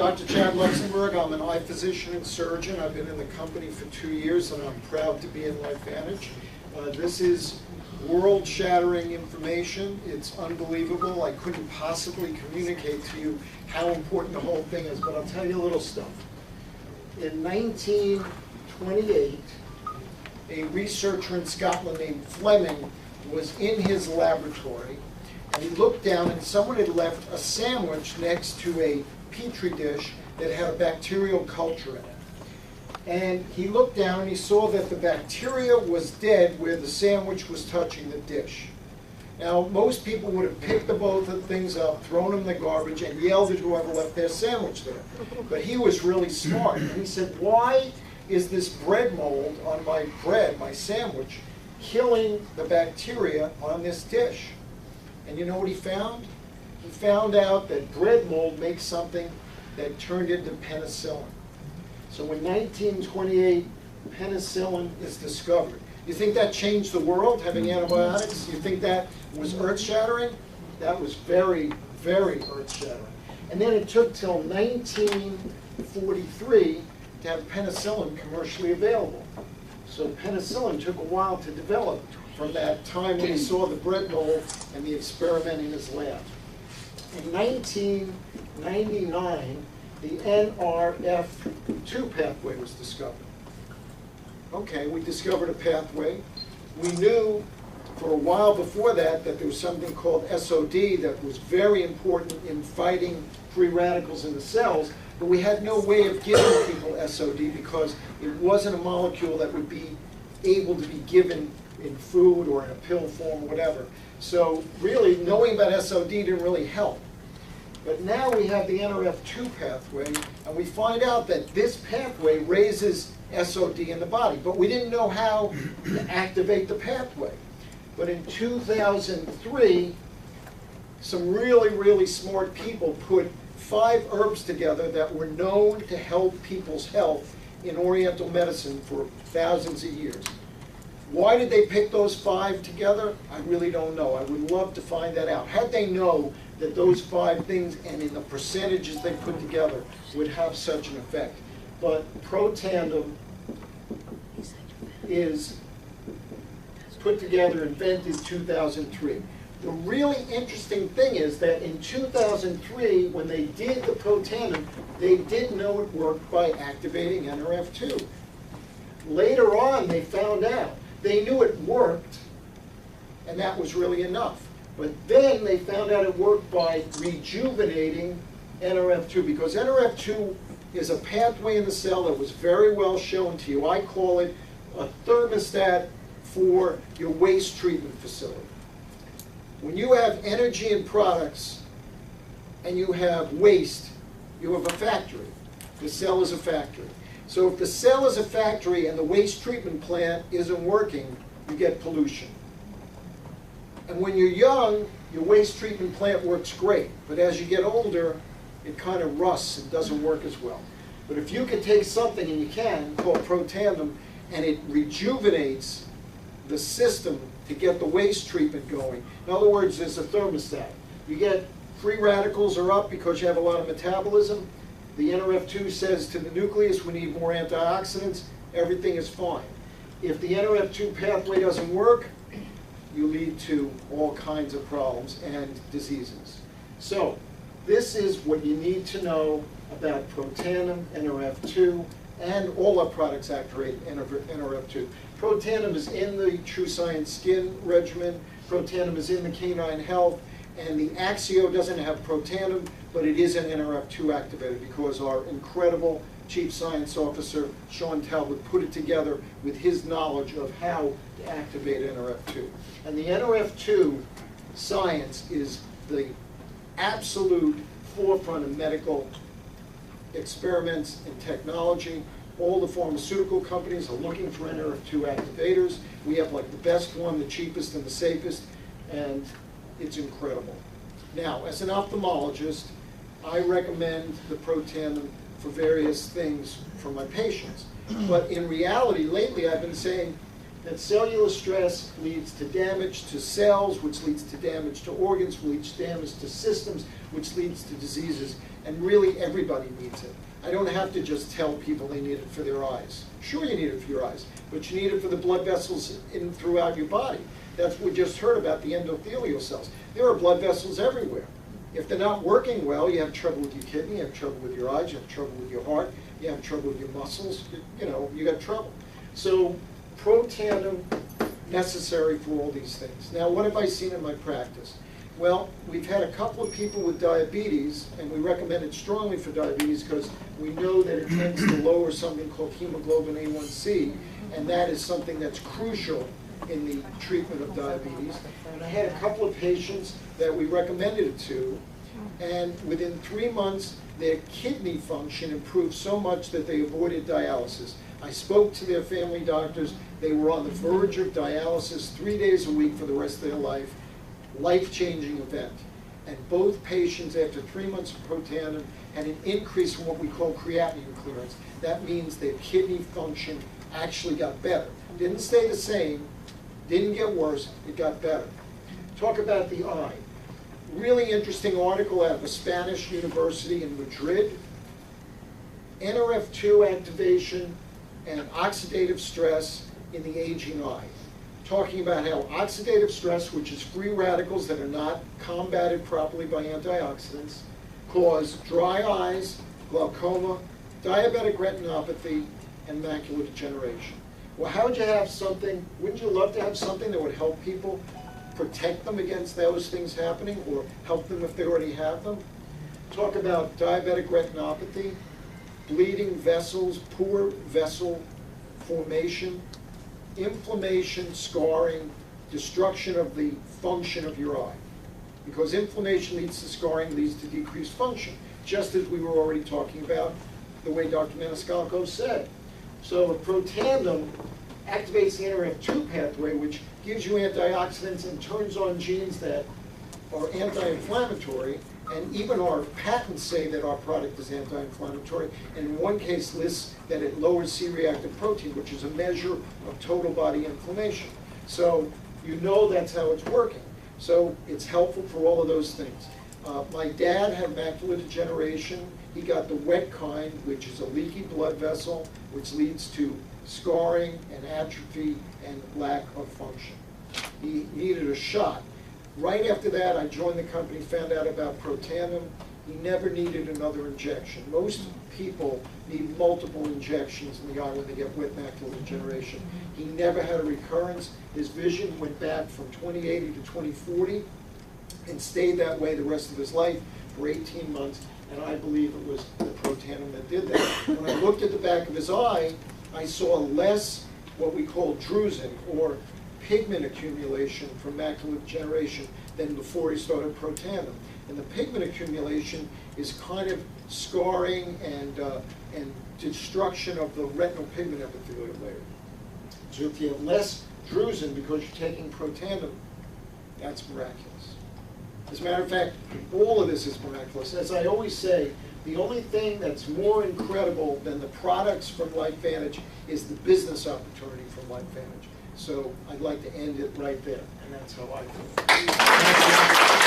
Dr. Chad Luxembourg. I'm an eye physician and surgeon. I've been in the company for 2 years, and I'm proud to be in LifeVantage. This is world-shattering information. It's unbelievable. I couldn't possibly communicate to you how important the whole thing is, but I'll tell you a little stuff. In 1928, a researcher in Scotland named Fleming was in his laboratory, and he looked down, and someone had left a sandwich next to a petri dish that had a bacterial culture in it. And he looked down and he saw that the bacteria was dead where the sandwich was touching the dish. Now, most people would have picked both of the things up, thrown them in the garbage, and yelled at whoever left their sandwich there. But he was really smart, and he said, why is this bread mold on my bread, my sandwich, killing the bacteria on this dish? And you know what he found? He found out that bread mold makes something that turned into penicillin. So in 1928, penicillin is discovered. You think that changed the world, having antibiotics? You think that was earth-shattering? That was very, very earth-shattering. And then it took till 1943 to have penicillin commercially available. So penicillin took a while to develop from that time when he saw the bread mold and the experiment in his lab. In 1999, the NRF2 pathway was discovered. Okay, we discovered a pathway. We knew for a while before that that there was something called SOD that was very important in fighting free radicals in the cells, but we had no way of giving people SOD because it wasn't a molecule that would be able to be given in food or in a pill form or whatever. So really, knowing about SOD didn't really help. But now we have the NRF2 pathway, and we find out that this pathway raises SOD in the body, but we didn't know how to activate the pathway. But in 2003, some really, really smart people put 5 herbs together that were known to help people's health in Oriental medicine for thousands of years. Why did they pick those 5 together? I really don't know. I would love to find that out. How'd they know that those 5 things and in the percentages they put together would have such an effect? But Protandim is put together, invented 2003. The really interesting thing is that in 2003, when they did the Protandim, they didn't know it worked by activating NRF2. Later on, they found out. They knew it worked, and that was really enough. But then they found out it worked by rejuvenating NRF2, because NRF2 is a pathway in the cell that was very well shown to you. I call it a thermostat for your waste treatment facility. When you have energy and products and you have waste, you have a factory. The cell is a factory. So if the cell is a factory and the waste treatment plant isn't working, you get pollution. And when you're young, your waste treatment plant works great. But as you get older, it kind of rusts and doesn't work as well. But if you can take something, and you can, called Protandim, and it rejuvenates the system to get the waste treatment going. In other words, there's a thermostat. You get free radicals are up because you have a lot of metabolism. The NRF2 says to the nucleus, we need more antioxidants. Everything is fine. If the NRF2 pathway doesn't work, you lead to all kinds of problems and diseases. So this is what you need to know about Protandim, NRF2, and all our products activate NRF2. Protandim is in the TrueScience Skin regimen. Protandim is in the Canine Health. And the Axio doesn't have Protandim, but it is an NRF2 activator because our incredible Chief Science Officer, Sean Talbot, put it together with his knowledge of how to activate NRF2. And the NRF2 science is the absolute forefront of medical experiments and technology. All the pharmaceutical companies are looking for NRF2 activators. We have like the best one, the cheapest and the safest, and it's incredible. Now, as an ophthalmologist, I recommend the Protandim for various things for my patients. But in reality, lately I've been saying that cellular stress leads to damage to cells, which leads to damage to organs, which leads to damage to systems, which leads to diseases. and really everybody needs it. I don't have to just tell people they need it for their eyes. Sure, you need it for your eyes, but you need it for the blood vessels in throughout your body. That's what we just heard about, the endothelial cells. There are blood vessels everywhere. If they're not working well, you have trouble with your kidney, you have trouble with your eyes, you have trouble with your heart, you have trouble with your muscles, you got trouble. So Protandim, necessary for all these things. Now, what have I seen in my practice? Well, we've had a couple of people with diabetes, and we recommend it strongly for diabetes because we know that it tends to lower something called hemoglobin A1C, and that is something that's crucial in the treatment of diabetes. And I had a couple of patients that we recommended it to, and within 3 months, their kidney function improved so much that they avoided dialysis. I spoke to their family doctors. They were on the verge of dialysis 3 days a week for the rest of their life. Life-changing event. And both patients, after 3 months of Protandim, had an increase in what we call creatinine clearance. That means their kidney function actually got better. Didn't stay the same, didn't get worse, it got better. Talk about the eye. Really interesting article out of a Spanish university in Madrid. NRF2 activation and oxidative stress in the aging eye. Talking about how oxidative stress, which is free radicals that are not combated properly by antioxidants, cause dry eyes, glaucoma, diabetic retinopathy, and macular degeneration. Well, how would you have something, wouldn't you love to have something that would help people, protect them against those things happening, or help them if they already have them? Talk about diabetic retinopathy, bleeding vessels, poor vessel formation, inflammation, scarring, destruction of the function of your eye. Because inflammation leads to scarring, leads to decreased function, just as we were already talking about the way Dr. Maniscalco said. So Protandim activates the NRF2 pathway, which gives you antioxidants and turns on genes that are anti-inflammatory, and even our patents say that our product is anti-inflammatory, and in one case lists that it lowers C-reactive protein, which is a measure of total body inflammation. So you know that's how it's working. So it's helpful for all of those things. My dad had macular degeneration. He got the wet kind, which is a leaky blood vessel, which leads to scarring and atrophy and lack of function. He needed a shot. Right after that, I joined the company, found out about Protandim. He never needed another injection. Most people need multiple injections in the eye when they get wet macular degeneration. He never had a recurrence. His vision went back from 20/80 to 20/40 and stayed that way the rest of his life for 18 months, and I believe it was the Protandim that did that. When I looked at the back of his eye, I saw less what we call drusen, or pigment accumulation from macular degeneration than before he started Protandim. And the pigment accumulation is kind of scarring and destruction of the retinal pigment epithelial layer. So if you have less drusen because you're taking Protandim, that's miraculous. As a matter of fact, all of this is miraculous. As I always say, the only thing that's more incredible than the products from LifeVantage is the business opportunity from LifeVantage. So I'd like to end it right there, and that's how I feel.